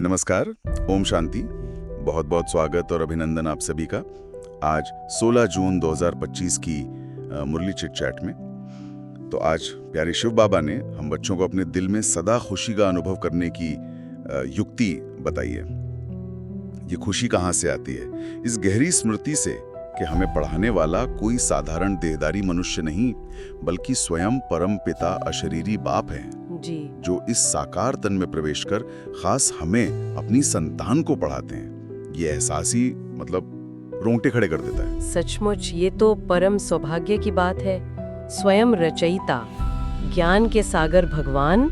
नमस्कार, ओम शांति। बहुत बहुत स्वागत और अभिनंदन आप सभी का आज 16 जून 2025 की मुरली चिट चैट में। तो आज प्यारे शिव बाबा ने हम बच्चों को अपने दिल में सदा खुशी का अनुभव करने की युक्ति बताई है। ये खुशी कहाँ से आती है? इस गहरी स्मृति से कि हमें पढ़ाने वाला कोई साधारण देहधारी मनुष्य नहीं, बल्कि स्वयं परम पिता अशरीरी बाप है जी, जो इस साकार तन में प्रवेश कर खास हमें अपनी संतान को पढ़ाते हैं। ये एहसास ही रोंगटे खड़े कर देता है। सचमुच ये तो परम सौभाग्य की बात है। स्वयं रचयिता, ज्ञान के सागर भगवान,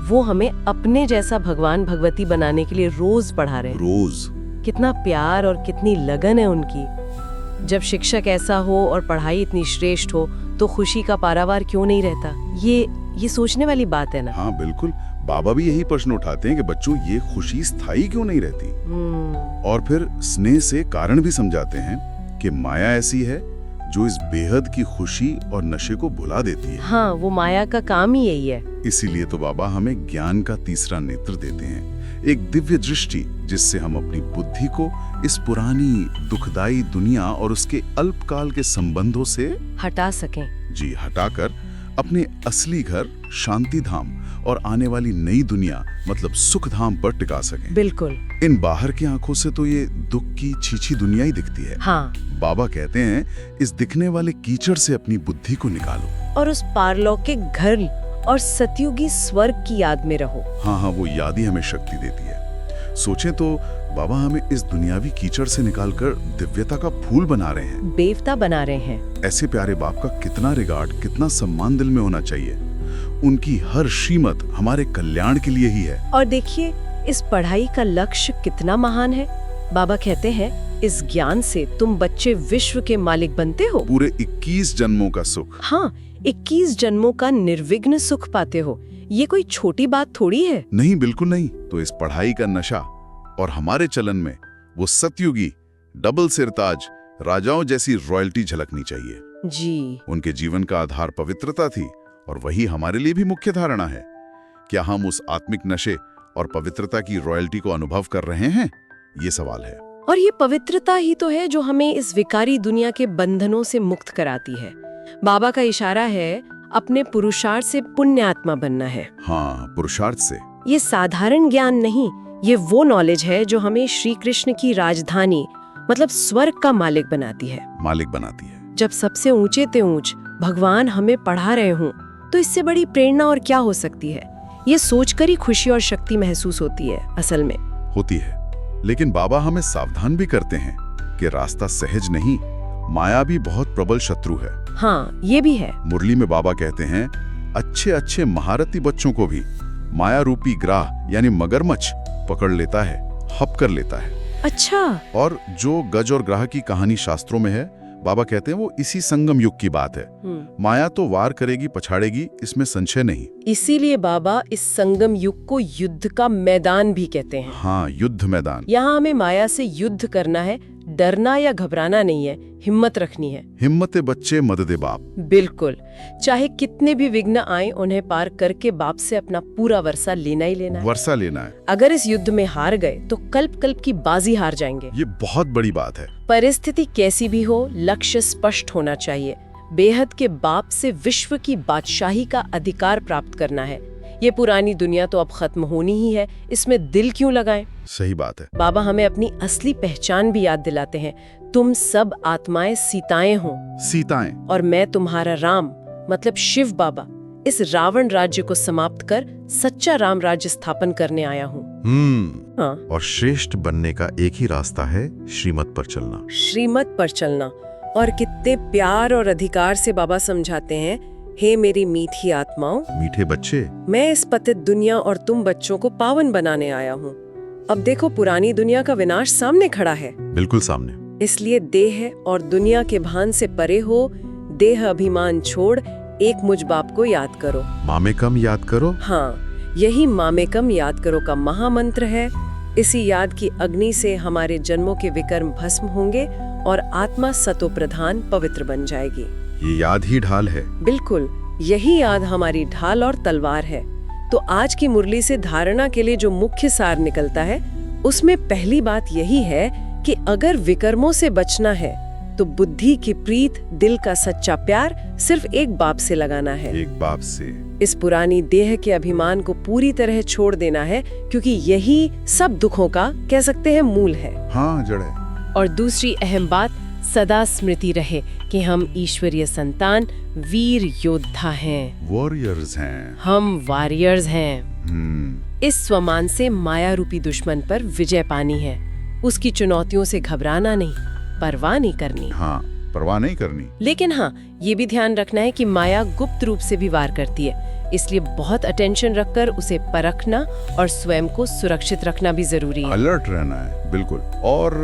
वो हमें अपने जैसा भगवान भगवती बनाने के लिए रोज पढ़ा रहे हैं। रोज कितना प्यार और कितनी लगन है उनकी। जब शिक्षक ऐसा हो और पढ़ाई इतनी श्रेष्ठ हो तो खुशी का पारावार क्यों नहीं रहता? ये सोचने वाली बात है ना। हाँ बिल्कुल, बाबा भी यही प्रश्न उठाते हैं कि बच्चों ये खुशी स्थायी क्यों नहीं रहती। और फिर स्नेह से कारण भी समझाते हैं कि माया ऐसी है जो इस बेहद की खुशी और नशे को भुला देती है। हाँ, वो माया का काम ही यही है। इसीलिए तो बाबा हमें ज्ञान का तीसरा नेत्र देते हैं, एक दिव्य दृष्टि, जिससे हम अपनी बुद्धि को इस पुरानी दुखदाई दुनिया और उसके अल्पकाल के संबंधों से हटा सकें। जी, हटाकर अपने असली घर शांति धाम और आने वाली नई दुनिया सुख धाम पर टिका सकें। बिल्कुल। इन बाहर की आंखों से तो ये दुख की छीछी दुनिया ही दिखती है। हाँ। बाबा कहते हैं इस दिखने वाले कीचड़ से अपनी बुद्धि को निकालो और उस पारलौकिक घर और सतयुगी स्वर्ग की याद में रहो। हाँ, वो याद ही हमें शक्ति देती है। सोचें तो बाबा हमें इस दुनियावी कीचड़ से निकालकर दिव्यता का फूल बना रहे हैं, देवता बना रहे हैं। ऐसे प्यारे बाप का कितना रिगार्ड, कितना सम्मान दिल में होना चाहिए। उनकी हर श्रीमत हमारे कल्याण के लिए ही है। और देखिए इस पढ़ाई का लक्ष्य कितना महान है। बाबा कहते हैं इस ज्ञान से तुम बच्चे विश्व के मालिक बनते हो। पूरे 21 जन्मों का सुख। हाँ, 21 जन्मों का निर्विघ्न सुख पाते हो। ये कोई छोटी बात थोड़ी है। नहीं, बिल्कुल नहीं। तो इस पढ़ाई का नशा और हमारे चलन में वो सतयुगी डबल सिरताज राजाओं जैसी रॉयल्टी झलकनी चाहिए। जी। उनके जीवन का आधार पवित्रता थी और वही हमारे लिए भी मुख्य धारणा है। क्या हम उस आत्मिक नशे और पवित्रता की रॉयल्टी को अनुभव कर रहे हैं? ये सवाल है। और ये पवित्रता ही तो है जो हमें इस विकारी दुनिया के बंधनों से मुक्त कराती है। बाबा का इशारा है अपने पुरुषार्थ से पुण्य आत्मा बनना है। हाँ, पुरुषार्थ से। ये साधारण ज्ञान नहीं, ये वो नॉलेज है जो हमें श्री कृष्ण की राजधानी स्वर्ग का मालिक बनाती है। जब सबसे ऊंचे ते ऊंच भगवान हमें पढ़ा रहे हों तो इससे बड़ी प्रेरणा और क्या हो सकती है? ये सोचकर ही खुशी और शक्ति महसूस होती है। असल में होती है, लेकिन बाबा हमें सावधान भी करते हैं कि रास्ता सहज नहीं, माया भी बहुत प्रबल शत्रु है। हाँ, ये भी है। मुरली में बाबा कहते हैं अच्छे महारथी बच्चों को भी माया रूपी ग्राह यानी मगरमच्छ पकड़ लेता है, हप कर लेता है। अच्छा। और जो गज और ग्राह की कहानी शास्त्रों में है, बाबा कहते हैं वो इसी संगम युग की बात है। माया तो वार करेगी, पछाड़ेगी, इसमें संशय नहीं। इसीलिए बाबा इस संगम युग को युद्ध का मैदान भी कहते हैं। हाँ, युद्ध मैदान। यहाँ हमें माया से युद्ध करना है, डरना या घबराना नहीं है, हिम्मत रखनी है। हिम्मते बच्चे मददे बाप। बिल्कुल। चाहे कितने भी विघ्न आए, उन्हें पार करके बाप से अपना पूरा वर्षा लेना ही लेना है। वर्षा लेना है। अगर इस युद्ध में हार गए तो कल्प की बाजी हार जाएंगे। ये बहुत बड़ी बात है। परिस्थिति कैसी भी हो, लक्ष्य स्पष्ट होना चाहिए। बेहद के बाप से विश्व की बादशाही का अधिकार प्राप्त करना है। ये पुरानी दुनिया तो अब खत्म होनी ही है, इसमें दिल क्यों लगाएं? सही बात है। बाबा हमें अपनी असली पहचान भी याद दिलाते हैं। तुम सब आत्माएं सीताएं हो। सीताएं। और मैं तुम्हारा राम शिव बाबा इस रावण राज्य को समाप्त कर सच्चा राम राज्य स्थापन करने आया हूँ। हाँ। और श्रेष्ठ बनने का एक ही रास्ता है, श्रीमत पर चलना। श्रीमत पर चलना। और कितने प्यार और अधिकार से बाबा समझाते हैं, हे मेरी मीठी आत्माओं, मीठे बच्चे, मैं इस पतित दुनिया और तुम बच्चों को पावन बनाने आया हूँ। अब देखो पुरानी दुनिया का विनाश सामने खड़ा है। बिल्कुल सामने। इसलिए देह और दुनिया के भान से परे हो, देह अभिमान छोड़ एक मुझ बाप को याद करो। मामेकम याद करो। हाँ, यही मामेकम याद करो का महामंत्र है। इसी याद की अग्नि से हमारे जन्मों के विकर्म भस्म होंगे और आत्मा सतो प्रधान पवित्र बन जाएगी। ये याद ही ढाल है। बिल्कुल, यही याद हमारी ढाल और तलवार है। तो आज की मुरली से धारणा के लिए जो मुख्य सार निकलता है उसमें पहली बात यही है कि अगर विकर्मों से बचना है तो बुद्धि की प्रीत, दिल का सच्चा प्यार सिर्फ एक बाप से लगाना है। एक बाप से। इस पुरानी देह के अभिमान को पूरी तरह छोड़ देना है, क्योंकि यही सब दुखों का कह सकते हैं मूल है। हाँ, जड़ है। और दूसरी अहम बात, सदा स्मृति रहे कि हम ईश्वरीय संतान, वीर योद्धा हैं। वॉरियर्स हैं। हम वॉरियर्स हैं। इस स्वमान से माया रूपी दुश्मन पर विजय पानी है। उसकी चुनौतियों से घबराना नहीं, परवाह नहीं करनी। हाँ, परवाह नहीं करनी। लेकिन हाँ, ये भी ध्यान रखना है कि माया गुप्त रूप से भी वार करती है, इसलिए बहुत अटेंशन रखकर उसे परखना और स्वयं को सुरक्षित रखना भी जरूरी है। अलर्ट रहना है, बिल्कुल। और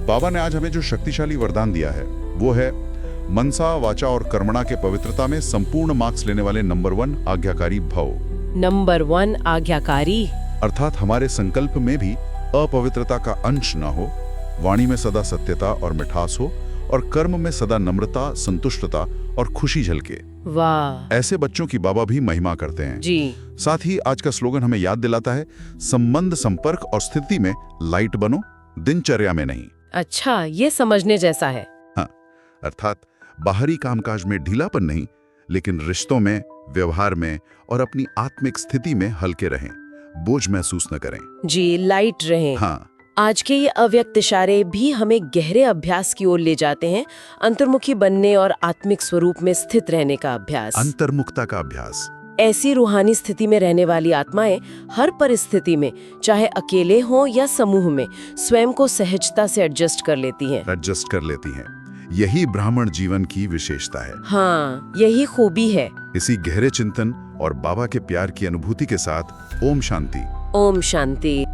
बाबा ने आज हमें जो शक्तिशाली वरदान दिया है वो है मनसा, वाचा और कर्मणा के पवित्रता में संपूर्ण मार्क्स लेने वाले नंबर 1 आज्ञाकारी भव। नंबर 1 आज्ञाकारी, अर्थात हमारे संकल्प में भी अपवित्रता का अंश ना हो, वाणी में सदा सत्यता और मिठास हो, और कर्म में सदा नम्रता, संतुष्टता और खुशी झलके। वाह, ऐसे बच्चों की बाबा भी महिमा करते हैं जी। साथ ही आज का स्लोगन हमें याद दिलाता है, संबंध, संपर्क और स्थिति में लाइट बनो, दिनचर्या में नहीं। अच्छा, ये समझने जैसा है। हाँ, अर्थात बाहरी कामकाज में ढीलापन नहीं, लेकिन रिश्तों में, व्यवहार में और अपनी आत्मिक स्थिति में हल्के रहें, बोझ महसूस न करें। जी, लाइट रहें। हाँ, आज के ये अव्यक्त इशारे भी हमें गहरे अभ्यास की ओर ले जाते हैं, अंतर्मुखी बनने और आत्मिक स्वरूप में स्थित रहने का अभ्यास। अंतर्मुखता का अभ्यास। ऐसी रूहानी स्थिति में रहने वाली आत्माएं हर परिस्थिति में, चाहे अकेले हों या समूह में, स्वयं को सहजता से एडजस्ट कर लेती हैं। यही ब्राह्मण जीवन की विशेषता है। हाँ, यही खूबी है। इसी गहरे चिंतन और बाबा के प्यार की अनुभूति के साथ ओम शांति। ओम शांति।